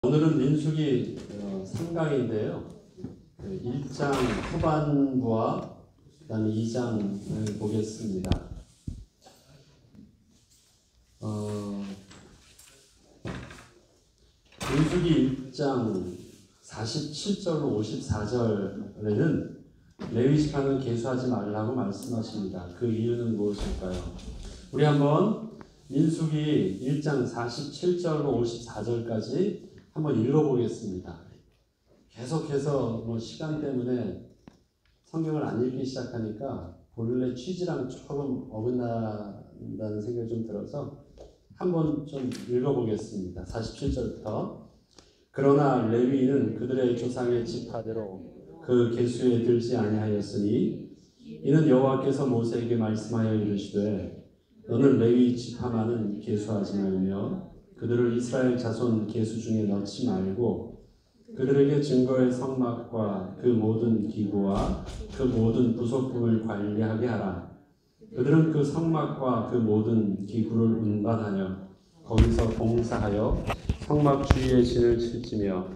오늘은 민수기 3강인데요. 1장 후반부와 그다음에 2장을 보겠습니다. 민수기 1장 47절로 54절에는 레위 지파는 계수하지 말라고 말씀하십니다. 그 이유는 무엇일까요? 우리 한번 민수기 1장 47절로 54절까지 한번 읽어보겠습니다. 계속해서 시간 때문에 성경을 안 읽기 시작하니까 본래 취지랑 조금 어긋난다는 생각이 좀 들어서 한번 좀 읽어보겠습니다. 47절부터. 그러나 레위인은 그들의 조상의 지파대로 그 계수에 들지 아니하였으니 이는 여호와께서 모세에게 말씀하여 이르시되 너는 레위 지파만은 계수하지 말며 그들을 이스라엘 자손 계수 중에 넣지 말고 그들에게 증거의 성막과 그 모든 기구와 그 모든 부속품을 관리하게 하라. 그들은 그 성막과 그 모든 기구를 운반하여 거기서 봉사하여 성막 주위에 진을 칠지며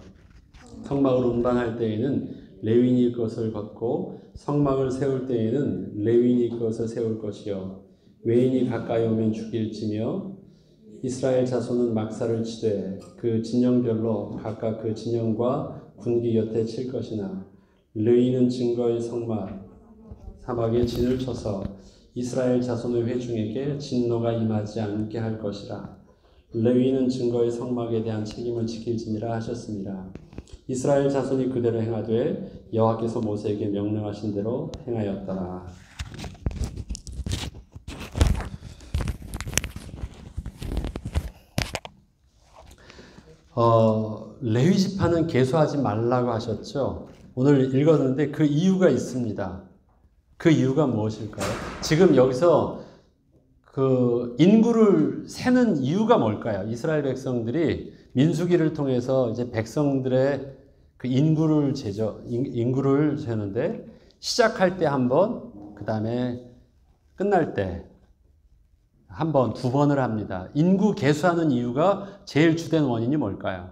성막을 운반할 때에는 레위인이 그것을 걷고 성막을 세울 때에는 레위인이 그것을 세울 것이요 외인이 가까이 오면 죽일지며 이스라엘 자손은 막사를 치되 그 진영별로 각각 그 진영과 군기 곁에 칠 것이나 레위인은 증거의 사막에 진을 쳐서 이스라엘 자손의 회중에게 진노가 임하지 않게 할 것이라. 레위인은 증거의 성막에 대한 책임을 지킬지니라 하셨습니다. 이스라엘 자손이 그대로 행하되 여호와께서 모세에게 명령하신 대로 행하였더라. 레위 지파는 계수하지 말라고 하셨죠. 오늘 읽었는데 그 이유가 있습니다. 그 이유가 무엇일까요? 지금 여기서 그 인구를 세는 이유가 뭘까요? 이스라엘 백성들이 민수기를 통해서 이제 백성들의 그 인구를 세는데 시작할 때 한 번, 그 다음에 끝날 때 한 번, 두 번을 합니다. 인구 계수하는 이유가 제일 주된 원인이 뭘까요?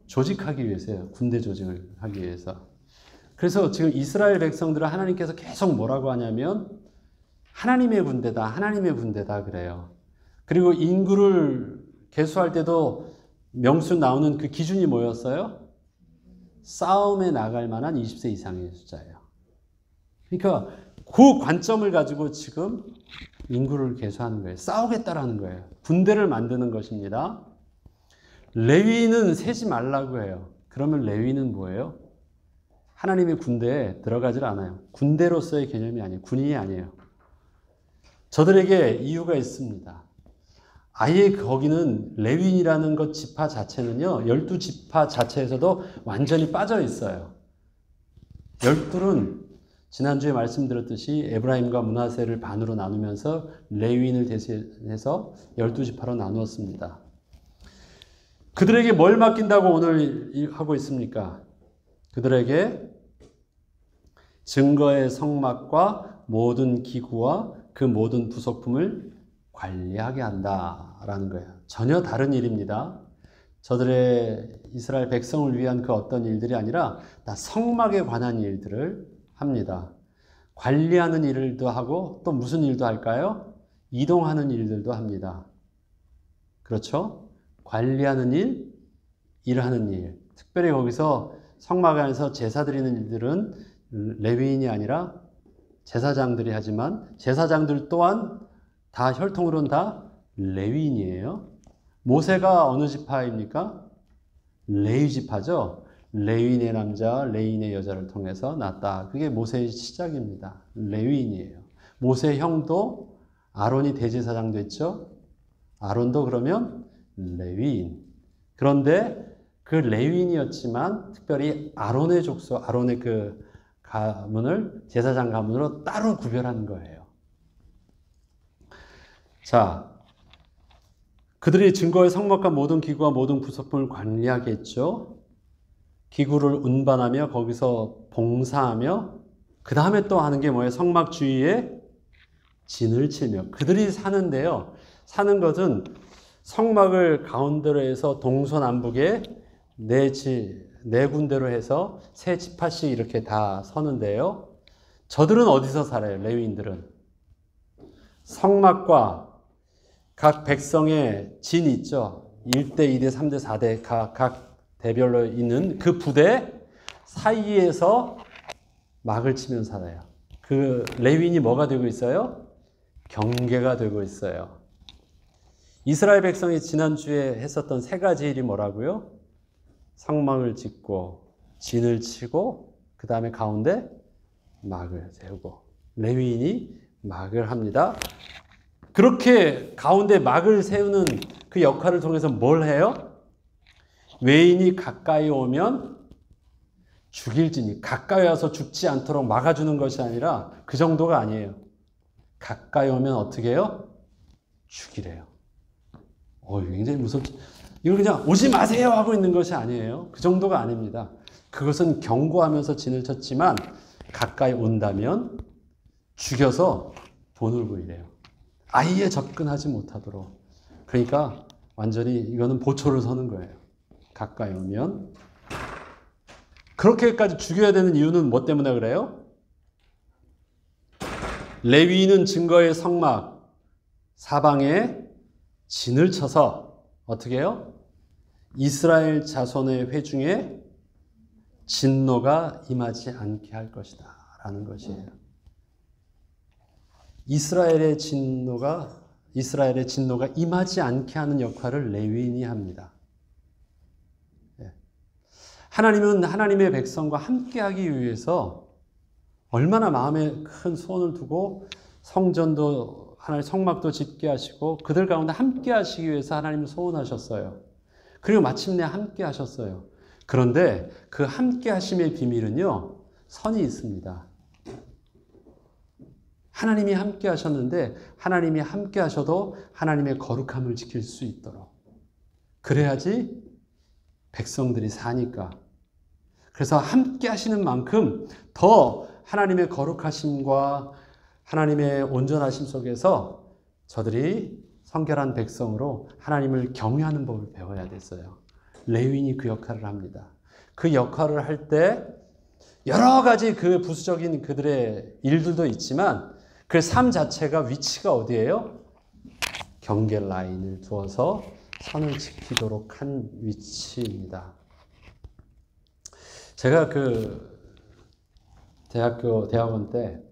조직하기 위해서요. 군대 조직을 하기 위해서. 그래서 지금 이스라엘 백성들은 하나님께서 계속 뭐라고 하냐면 하나님의 군대다, 하나님의 군대다 그래요. 그리고 인구를 계수할 때도 명수 나오는 그 기준이 뭐였어요? 싸움에 나갈 만한 20세 이상의 숫자예요. 그러니까 그 관점을 가지고 지금 인구를 계수하는 거예요. 싸우겠다라는 거예요. 군대를 만드는 것입니다. 레위인은 세지 말라고 해요. 그러면 레위인은 뭐예요? 하나님의 군대에 들어가질 않아요. 군대로서의 개념이 아니에요. 군인이 아니에요. 저들에게 이유가 있습니다. 아예 거기는 레위인이라는 것 지파 자체는요. 12지파 자체에서도 완전히 빠져 있어요. 12는 지난주에 말씀드렸듯이 에브라임과 므낫세를 반으로 나누면서 레위인을 대신해서 12지파로 나누었습니다. 그들에게 뭘 맡긴다고 오늘 하고 있습니까? 그들에게 증거의 성막과 모든 기구와 그 모든 부속품을 관리하게 한다라는 거예요. 전혀 다른 일입니다. 저들의 이스라엘 백성을 위한 그 어떤 일들이 아니라 다 성막에 관한 일들을 합니다. 관리하는 일도 하고 또 무슨 일도 할까요? 이동하는 일들도 합니다. 그렇죠? 관리하는 일, 일하는 일. 특별히 거기서 성막 안에서 제사 드리는 일들은 레위인이 아니라 제사장들이 하지만 제사장들 또한 다 혈통으로는 다 레위인이에요. 모세가 어느 지파입니까? 레위 지파죠. 레위인의 남자, 레위인의 여자를 통해서 낳았다. 그게 모세의 시작입니다. 레위인이에요. 모세의 형도 아론이 대제사장 됐죠. 아론도 그러면 레위인. 그런데 그 레위인이었지만 특별히 아론의 족속, 아론의 그 가문을 제사장 가문으로 따로 구별한 거예요. 자, 그들이 증거의 성막과 모든 기구와 모든 부속품을 관리하겠죠. 기구를 운반하며 거기서 봉사하며 그 다음에 또 하는 게 뭐예요? 성막 주위에 진을 치며. 그들이 사는데요. 사는 것은 성막을 가운데로 해서 동서남북에 네 군데로 해서 세 지파씩 이렇게 다 서는데요. 저들은 어디서 살아요? 레위인들은 성막과 각 백성의 진 있죠. 1대, 2대, 3대, 4대 각 대별로 있는 그 부대 사이에서 막을 치면 살아요. 그 레위인이 뭐가 되고 있어요? 경계가 되고 있어요. 이스라엘 백성이 지난주에 했었던 세 가지 일이 뭐라고요? 성막을 짓고 진을 치고 그 다음에 가운데 막을 세우고 레위인이 막을 합니다. 그렇게 가운데 막을 세우는 그 역할을 통해서 뭘 해요? 외인이 가까이 오면 죽일지니 가까이 와서 죽지 않도록 막아주는 것이 아니라 그 정도가 아니에요. 가까이 오면 어떻게 해요? 죽이래요. 굉장히 무섭죠. 이걸 그냥 오지 마세요 하고 있는 것이 아니에요. 그 정도가 아닙니다. 그것은 경고하면서 진을 쳤지만 가까이 온다면 죽여서 돈을 부이래요. 아예 접근하지 못하도록. 그러니까 완전히 이거는 보초를 서는 거예요. 가까이 오면. 그렇게까지 죽여야 되는 이유는 뭐 때문에 그래요? 레위인은 증거의 성막 사방에 진을 쳐서 어떻게 해요? 이스라엘 자손의 회중에 진노가 임하지 않게 할 것이다 라는 것이에요. 이스라엘의 진노가 임하지 않게 하는 역할을 레위인이 합니다. 하나님은 하나님의 백성과 함께하기 위해서 얼마나 마음에 큰 소원을 두고 성전도 하나님 성막도 짓게 하시고 그들 가운데 함께 하시기 위해서 하나님을 소원하셨어요. 그리고 마침내 함께 하셨어요. 그런데 그 함께 하심의 비밀은요, 선이 있습니다. 하나님이 함께 하셨는데 하나님이 함께 하셔도 하나님의 거룩함을 지킬 수 있도록. 그래야지 백성들이 사니까. 그래서 함께 하시는 만큼 더 하나님의 거룩하심과 하나님의 온전하심 속에서 저들이 성결한 백성으로 하나님을 경외하는 법을 배워야 됐어요. 레위인이 그 역할을 합니다. 그 역할을 할 때 여러 가지 그 부수적인 그들의 일들도 있지만 그 삶 자체가 위치가 어디예요? 경계 라인을 두어서 선을 지키도록 한 위치입니다. 제가 그 대학원 때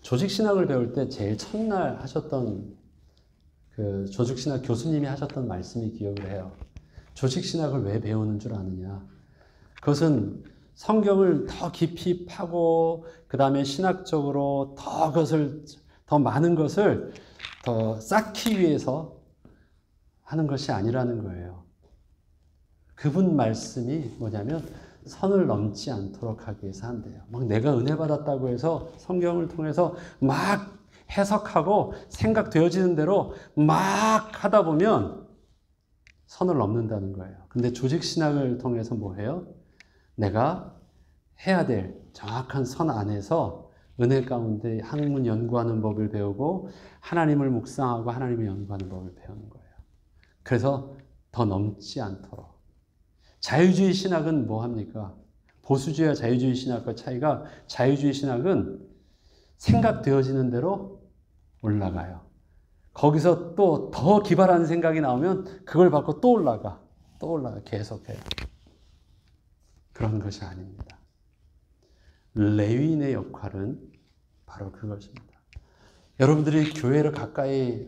조직신학을 배울 때 제일 첫날 하셨던 그 조직신학 교수님이 하셨던 말씀이 기억을 해요. 조직신학을 왜 배우는 줄 아느냐? 그것은 성경을 더 깊이 파고 그 다음에 신학적으로 더 많은 것을 더 쌓기 위해서 하는 것이 아니라는 거예요. 그분 말씀이 뭐냐면 선을 넘지 않도록 하기 위해서 한대요. 막 내가 은혜 받았다고 해서 성경을 통해서 막 해석하고 생각되어지는 대로 막 하다 보면 선을 넘는다는 거예요. 근데 조직신학을 통해서 뭐 해요? 내가 해야 될 정확한 선 안에서 은혜 가운데 학문 연구하는 법을 배우고 하나님을 묵상하고 하나님을 연구하는 법을 배우는 거예요. 그래서 더 넘지 않도록. 자유주의 신학은 뭐 합니까? 보수주의와 자유주의 신학과 차이가 자유주의 신학은 생각되어지는 대로 올라가요. 거기서 또 더 기발한 생각이 나오면 그걸 받고 또 올라가 계속해요. 그런 것이 아닙니다. 레위인의 역할은 바로 그것입니다. 여러분들이 교회를 가까이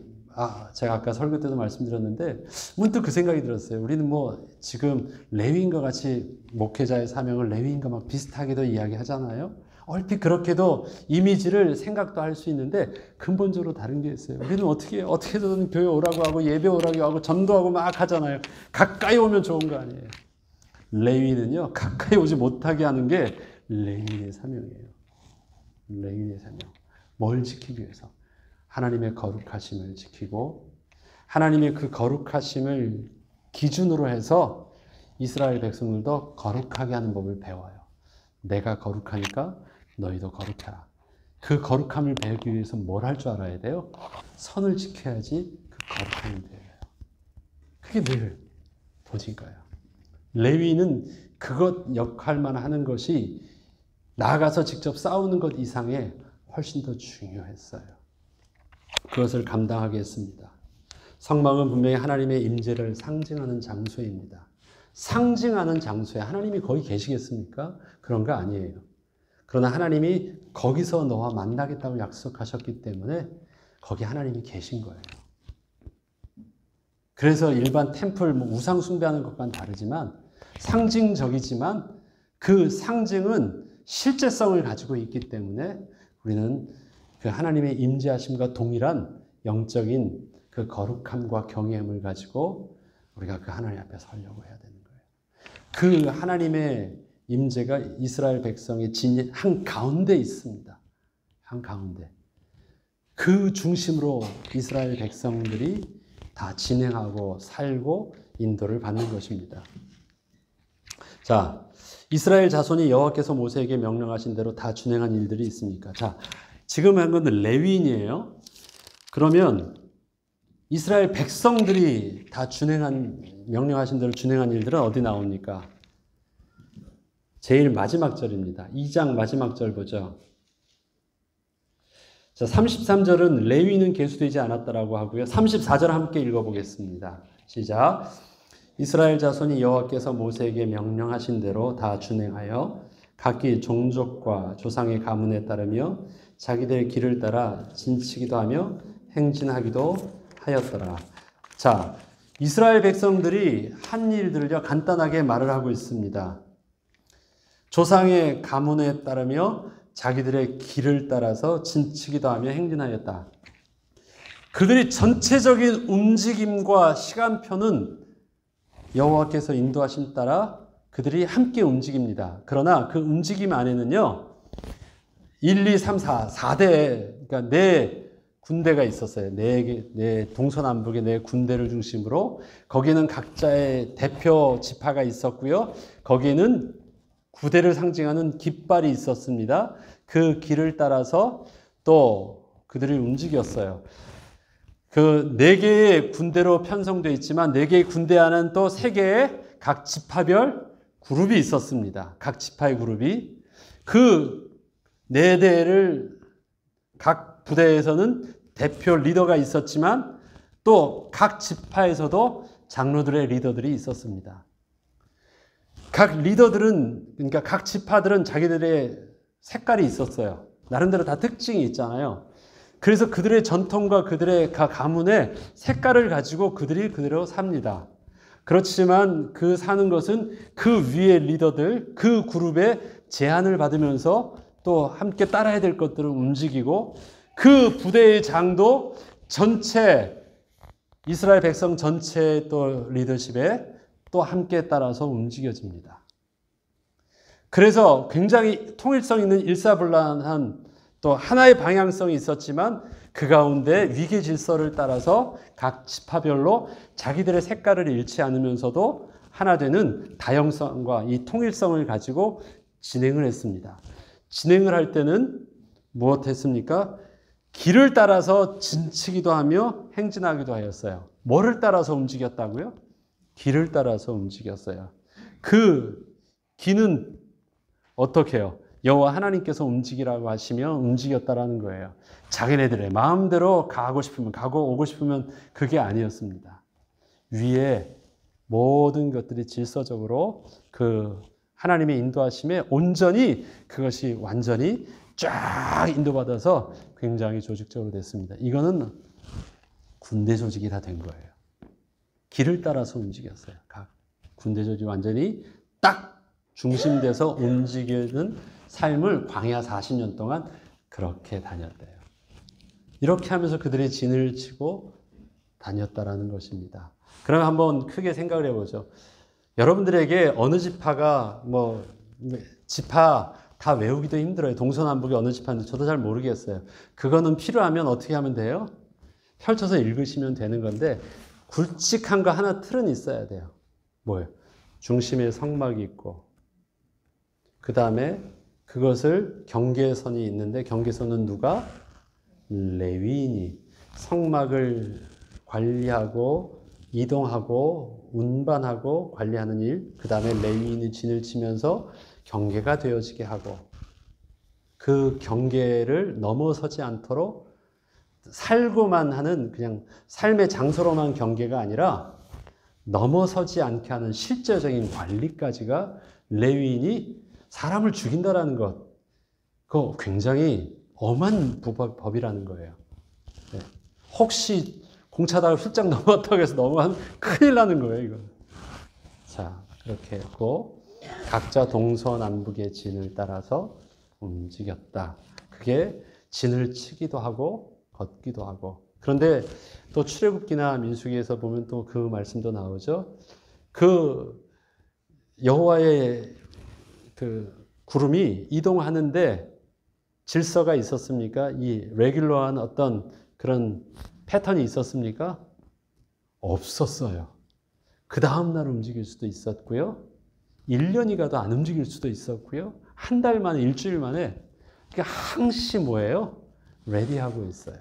제가 아까 설교 때도 말씀드렸는데 문득 그 생각이 들었어요. 우리는 뭐 지금 레위인과 같이 목회자의 사명을 레위인과 막 비슷하게도 이야기하잖아요. 얼핏 그렇게도 이미지를 생각도 할 수 있는데 근본적으로 다른 게 있어요. 우리는 어떻게든 교회 오라고 하고 예배 오라고 하고 전도하고 막 하잖아요. 가까이 오면 좋은 거 아니에요. 레위인은요, 가까이 오지 못하게 하는 게 레위인의 사명이에요. 레위인의 사명. 뭘 지키기 위해서? 하나님의 거룩하심을 지키고 하나님의 그 거룩하심을 기준으로 해서 이스라엘 백성들도 거룩하게 하는 법을 배워요. 내가 거룩하니까 너희도 거룩해라. 그 거룩함을 배우기 위해서 뭘 할 줄 알아야 돼요? 선을 지켜야지 그 거룩함을 배워요. 그게 늘 보진 거예요. 레위는 그것 역할만 하는 것이 나아가서 직접 싸우는 것 이상에 훨씬 더 중요했어요. 그것을 감당하게 했습니다. 성막은 분명히 하나님의 임재를 상징하는 장소입니다. 상징하는 장소에 하나님이 거기 계시겠습니까? 그런 거 아니에요. 그러나 하나님이 거기서 너와 만나겠다고 약속하셨기 때문에 거기 하나님이 계신 거예요. 그래서 일반 템플, 우상 숭배하는 것과는 다르지만 상징적이지만 그 상징은 실제성을 가지고 있기 때문에 우리는 그 하나님의 임재하심과 동일한 영적인 그 거룩함과 경외함을 가지고 우리가 그 하나님 앞에 서려고 해야 되는 거예요. 그 하나님의 임재가 이스라엘 백성의 진 한가운데 있습니다. 한가운데. 그 중심으로 이스라엘 백성들이 다 진행하고 살고 인도를 받는 것입니다. 자, 이스라엘 자손이 여호와께서 모세에게 명령하신 대로 다 준행한 일들이 있습니까? 자, 지금 한 건 레위인이에요. 그러면 이스라엘 백성들이 다 명령하신 대로 준행한 일들은 어디 나옵니까? 제일 마지막 절입니다. 2장 마지막 절 보죠. 자, 33절은 레위는 계수되지 않았다라고 하고요. 34절 함께 읽어보겠습니다. 시작. 이스라엘 자손이 여호와께서 모세에게 명령하신 대로 다 준행하여 각기 종족과 조상의 가문에 따르며 자기들의 길을 따라 진치기도 하며 행진하기도 하였더라. 자, 이스라엘 백성들이 한 일들을요 간단하게 말을 하고 있습니다. 조상의 가문에 따르며 자기들의 길을 따라서 진치기도 하며 행진하였다. 그들이 전체적인 움직임과 시간표는 여호와께서 인도하심 따라 그들이 함께 움직입니다. 그러나 그 움직임 안에는요 1, 2, 3, 4대 그러니까 네 군대가 있었어요. 네 동서남북의 네 군대를 중심으로 거기는 각자의 대표 지파가 있었고요. 거기는 구대를 상징하는 깃발이 있었습니다. 그 길을 따라서 또 그들이 움직였어요. 그 4개의 군대로 편성되어 있지만 4개의 군대 안은 또 3개의 각 지파별 그룹이 있었습니다. 각 지파의 그룹이. 그 4대를 각 부대에서는 대표 리더가 있었지만 또 각 지파에서도 장로들의 리더들이 있었습니다. 각 리더들은, 그러니까 각 지파들은 자기들의 색깔이 있었어요. 나름대로 다 특징이 있잖아요. 그래서 그들의 전통과 그들의 각 가문의 색깔을 가지고 그들이 그대로 삽니다. 그렇지만 그 사는 것은 그 위의 리더들, 그 그룹의 제안을 받으면서 또 함께 따라야 될 것들을 움직이고 그 부대의 장도 전체 이스라엘 백성 전체의 또 리더십에 또 함께 따라서 움직여집니다. 그래서 굉장히 통일성 있는 일사불란한 또 하나의 방향성이 있었지만 그 가운데 위계 질서를 따라서 각 지파별로 자기들의 색깔을 잃지 않으면서도 하나 되는 다양성과 이 통일성을 가지고 진행을 했습니다. 진행을 할 때는 무엇 했습니까? 길을 따라서 진치기도 하며 행진하기도 하였어요. 뭐를 따라서 움직였다고요? 길을 따라서 움직였어요. 그 길은 어떻게 해요? 여호와 하나님께서 움직이라고 하시면 움직였다라는 거예요. 자기네들의 마음대로 가고 싶으면 가고 오고 싶으면 그게 아니었습니다. 위에 모든 것들이 질서적으로 그 하나님의 인도하심에 온전히 그것이 완전히 쫙 인도받아서 굉장히 조직적으로 됐습니다. 이거는 군대 조직이 다 된 거예요. 길을 따라서 움직였어요. 각 군대 조직이 완전히 딱 중심돼서 움직이는 삶을 광야 40년 동안 그렇게 다녔대요. 이렇게 하면서 그들의 진을 치고 다녔다라는 것입니다. 그럼 한번 크게 생각을 해보죠. 여러분들에게 어느 지파가 지파 다 외우기도 힘들어요. 동서남북이 어느 지파인지 저도 잘 모르겠어요. 그거는 필요하면 어떻게 하면 돼요? 펼쳐서 읽으시면 되는 건데 굵직한 거 하나 틀은 있어야 돼요. 뭐예요? 중심에 성막이 있고 그 다음에 그것을 경계선이 있는데 경계선은 누가? 레위인이 성막을 관리하고 이동하고 운반하고 관리하는 일, 그 다음에 레위인이 진을 치면서 경계가 되어지게 하고 그 경계를 넘어서지 않도록 살고만 하는 그냥 삶의 장소로만 경계가 아니라 넘어서지 않게 하는 실제적인 관리까지가 레위인이 사람을 죽인다라는 것, 그거 굉장히 엄한 법이라는 거예요. 네. 혹시 공차다가 훌쩍 넘어왔다고 해서 넘어가면 큰일 나는 거예요, 이거. 자, 그렇게 했고, 각자 동서남북의 진을 따라서 움직였다. 그게 진을 치기도 하고, 걷기도 하고. 그런데 또 출애굽기나 민수기에서 보면 또 그 말씀도 나오죠. 그 여호와의 그 구름이 이동하는데 질서가 있었습니까? 이 레귤러한 어떤 그런 패턴이 있었습니까? 없었어요. 그 다음날 움직일 수도 있었고요. 1년이 가도 안 움직일 수도 있었고요. 한 달 만에, 일주일 만에 항시 뭐예요? 레디하고 있어요.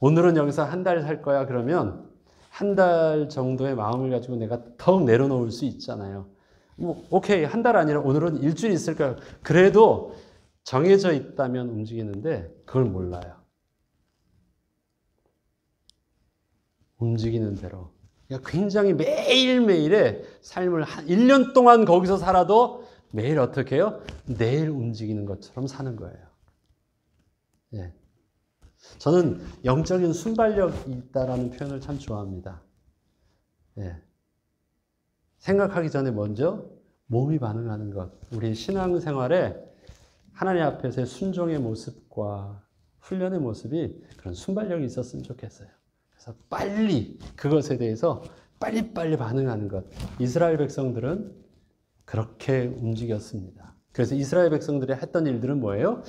오늘은 여기서 한 달 살 거야 그러면 한 달 정도의 마음을 가지고 내가 더욱 내려놓을 수 있잖아요. 뭐 오케이, 한 달 아니라 오늘은 일주일 있을 거야. 그래도 정해져 있다면 움직이는데 그걸 몰라요. 움직이는 대로. 그러니까 굉장히 매일매일의 삶을 한 1년 동안 거기서 살아도 매일 어떻게 해요? 내일 움직이는 것처럼 사는 거예요. 예. 저는 영적인 순발력이 있다라는 표현을 참 좋아합니다. 예. 생각하기 전에 먼저 몸이 반응하는 것. 우리 신앙생활에 하나님 앞에서의 순종의 모습과 훈련의 모습이 그런 순발력이 있었으면 좋겠어요. 그래서 빨리 그것에 대해서 빨리빨리 반응하는 것. 이스라엘 백성들은 그렇게 움직였습니다. 그래서 이스라엘 백성들이 했던 일들은 뭐예요?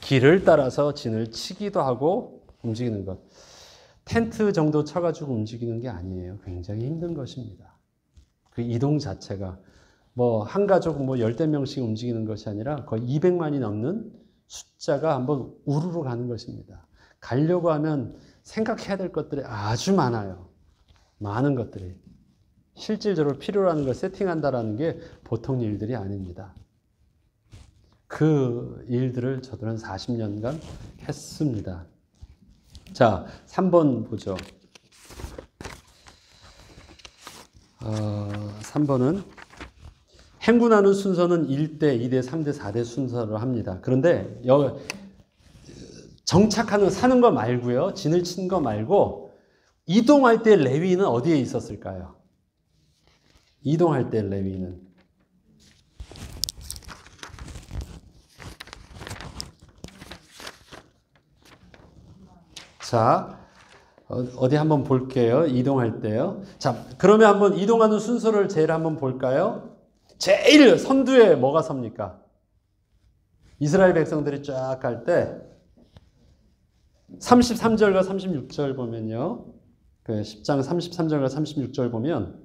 길을 따라서 진을 치기도 하고 움직이는 것. 텐트 정도 쳐가지고 움직이는 게 아니에요. 굉장히 힘든 것입니다. 그 이동 자체가 뭐 한 가족 뭐 10대 명씩 움직이는 것이 아니라 거의 200만이 넘는 숫자가 한번 우르르 가는 것입니다. 가려고 하면 생각해야 될 것들이 아주 많아요. 많은 것들이. 실질적으로 필요로 하는 걸 세팅한다는 게 보통 일들이 아닙니다. 그 일들을 저들은 40년간 했습니다. 자, 3번 보죠. 3번은 행군하는 순서는 1대, 2대, 3대, 4대 순서로 합니다. 그런데 정착하는 사는 거 말고요. 진을 친 거 말고 이동할 때 레위인은 어디에 있었을까요? 이동할 때 레위인은 자, 어디 한번 볼게요. 이동할 때요. 자, 그러면 한번 이동하는 순서를 제일 한번 볼까요? 제일 선두에 뭐가 섭니까? 이스라엘 백성들이 쫙 갈 때 33절과 36절 보면요. 그 10장 33절과 36절 보면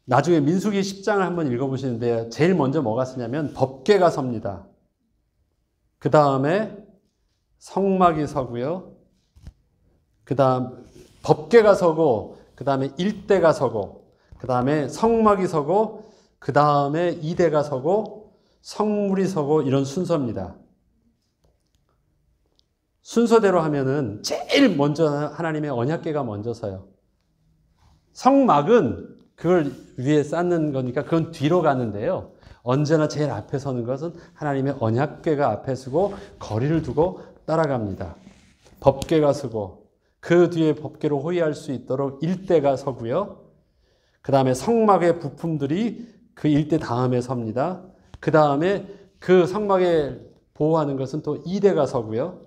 나중에 민수기 10장을 한번 읽어보시는데 제일 먼저 뭐가 쓰냐면 법궤가 섭니다. 그 다음에 성막이 서고요. 그 다음 법궤가 서고 그 다음에 1대가 서고 그 다음에 성막이 서고 그 다음에 2대가 서고 성물이 서고 이런 순서입니다. 순서대로 하면은 제일 먼저 하나님의 언약궤가 먼저 서요. 성막은 그걸 위에 쌓는 거니까 그건 뒤로 가는데요. 언제나 제일 앞에 서는 것은 하나님의 언약궤가 앞에 서고 거리를 두고 따라갑니다. 법궤가 서고 그 뒤에 법궤로 호위할 수 있도록 1대가 서고요. 그 다음에 성막의 부품들이 그 1대 다음에 섭니다. 그 다음에 그 성막에 보호하는 것은 또 2대가 서고요.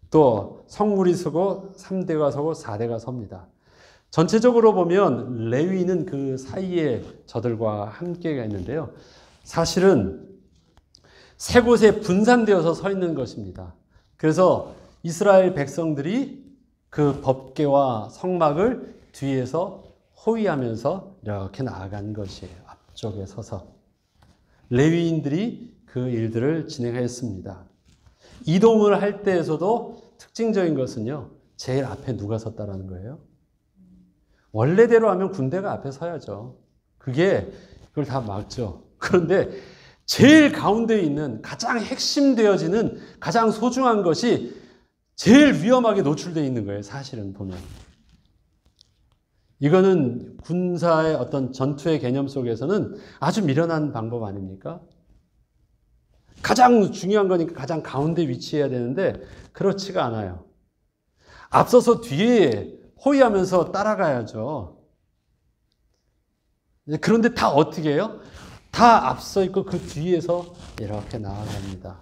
또 성물이 서고 3대가 서고 4대가 섭니다. 전체적으로 보면 레위는 그 사이에 저들과 함께가 있는데요. 사실은 세 곳에 분산되어서 서 있는 것입니다. 그래서 이스라엘 백성들이 그 법궤와 성막을 뒤에서 호위하면서 이렇게 나아간 것이에요. 앞쪽에 서서. 레위인들이 그 일들을 진행했습니다. 이동을 할 때에서도 특징적인 것은요. 제일 앞에 누가 섰다라는 거예요? 원래대로 하면 군대가 앞에 서야죠. 그걸 다 막죠. 그런데 제일 가운데에 있는 가장 핵심되어지는 가장 소중한 것이 제일 위험하게 노출되어 있는 거예요. 사실은 보면. 이거는 군사의 어떤 전투의 개념 속에서는 아주 미련한 방법 아닙니까? 가장 중요한 거니까 가장 가운데 위치해야 되는데 그렇지가 않아요. 앞서서 뒤에 호위하면서 따라가야죠. 그런데 다 어떻게 해요? 다 앞서 있고 그 뒤에서 이렇게 나아갑니다.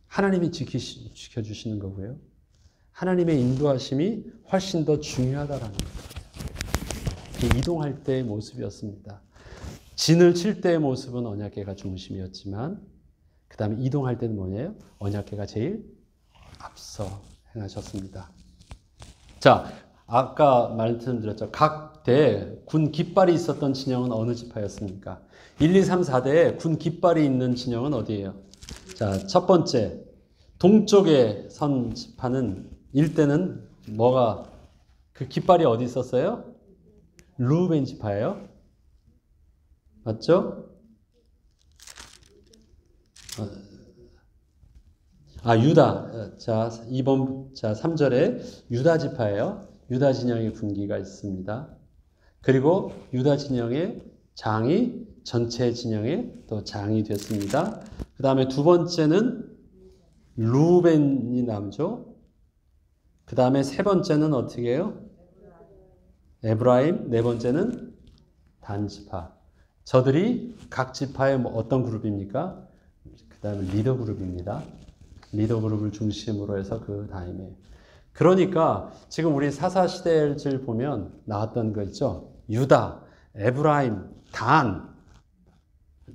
하나님이 지켜주시는 거고요. 하나님의 인도하심이 훨씬 더 중요하다라는 거예요. 이동할 때의 모습이었습니다. 진을 칠 때의 모습은 언약궤가 중심이었지만 그 다음에 이동할 때는 뭐예요? 언약궤가 제일 앞서 행하셨습니다. 자, 아까 말씀드렸죠. 각 대 군 깃발이 있었던 진영은 어느 지파였습니까? 1, 2, 3, 4대에 군 깃발이 있는 진영은 어디예요? 자, 첫 번째 동쪽에 선 지파는 일대는 뭐가 그 깃발이 어디 있었어요? 르우벤 지파예요. 맞죠? 유다. 자, 3절에 유다 지파예요. 유다 진영의 군기가 있습니다. 그리고 유다 진영의 장이 전체 진영의 또 장이 됐습니다. 그 다음에 두 번째는 르우벤이 남죠. 그 다음에 세 번째는 어떻게 해요? 에브라임. 네 번째는 단 지파. 저들이 각 지파의 어떤 그룹입니까? 그 다음에 리더 그룹입니다. 리더 그룹을 중심으로 해서 그 다음에. 그러니까 지금 우리 사사시대를 보면 나왔던 거 있죠? 유다, 에브라임, 단.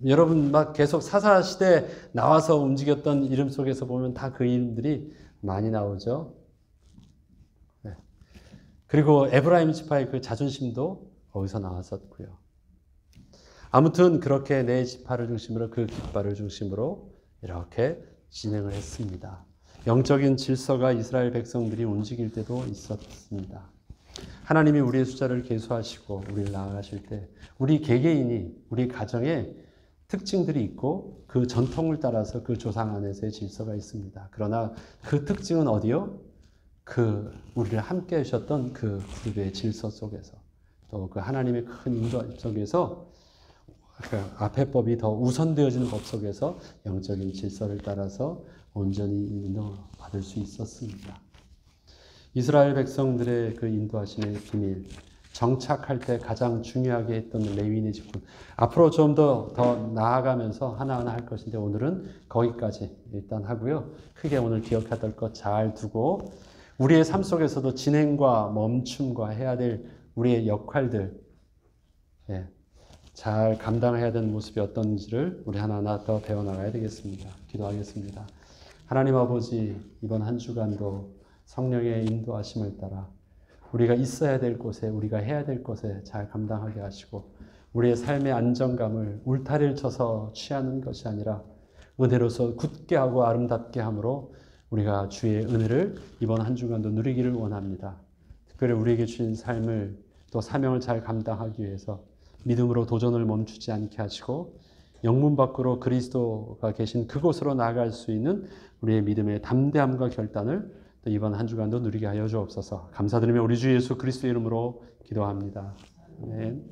여러분 막 계속 사사시대 나와서 움직였던 이름 속에서 보면 다 그 이름들이 많이 나오죠. 네. 그리고 에브라임 지파의 그 자존심도 거기서 나왔었고요. 아무튼 그렇게 네 지파를 중심으로 그 깃발을 중심으로 이렇게 진행을 했습니다. 영적인 질서가 이스라엘 백성들이 움직일 때도 있었습니다. 하나님이 우리의 숫자를 계수하시고 우리를 나아가실 때 우리 개개인이 우리 가정에 특징들이 있고 그 전통을 따라서 그 조상 안에서의 질서가 있습니다. 그러나 그 특징은 어디요? 우리를 함께 하셨던 그 그룹의 질서 속에서 또 그 하나님의 큰 인도 속에서 그 앞의 법이 더 우선되어지는 법 속에서 영적인 질서를 따라서 온전히 인도받을 수 있었습니다. 이스라엘 백성들의 그 인도하심의 비밀, 정착할 때 가장 중요하게 했던 레위인의 직분. 앞으로 좀 더 나아가면서 하나하나 할 것인데 오늘은 거기까지 일단 하고요. 크게 오늘 기억해야 될 것 잘 두고 우리의 삶 속에서도 진행과 멈춤과 해야 될 우리의 역할들 잘 감당해야 되는 모습이 어떤지를 우리 하나하나 더 배워나가야 되겠습니다. 기도하겠습니다. 하나님 아버지, 이번 한 주간도 성령의 인도하심을 따라 우리가 있어야 될 곳에, 우리가 해야 될 것에 잘 감당하게 하시고 우리의 삶의 안정감을 울타리를 쳐서 취하는 것이 아니라 은혜로서 굳게 하고 아름답게 함으로 우리가 주의 은혜를 이번 한 주간도 누리기를 원합니다. 특별히 우리에게 주신 삶을 또 사명을 잘 감당하기 위해서 믿음으로 도전을 멈추지 않게 하시고 영문 밖으로 그리스도가 계신 그곳으로 나아갈 수 있는 우리의 믿음의 담대함과 결단을 또 이번 한 주간도 누리게 하여 주옵소서. 감사드리며 우리 주 예수 그리스도의 이름으로 기도합니다. 아멘.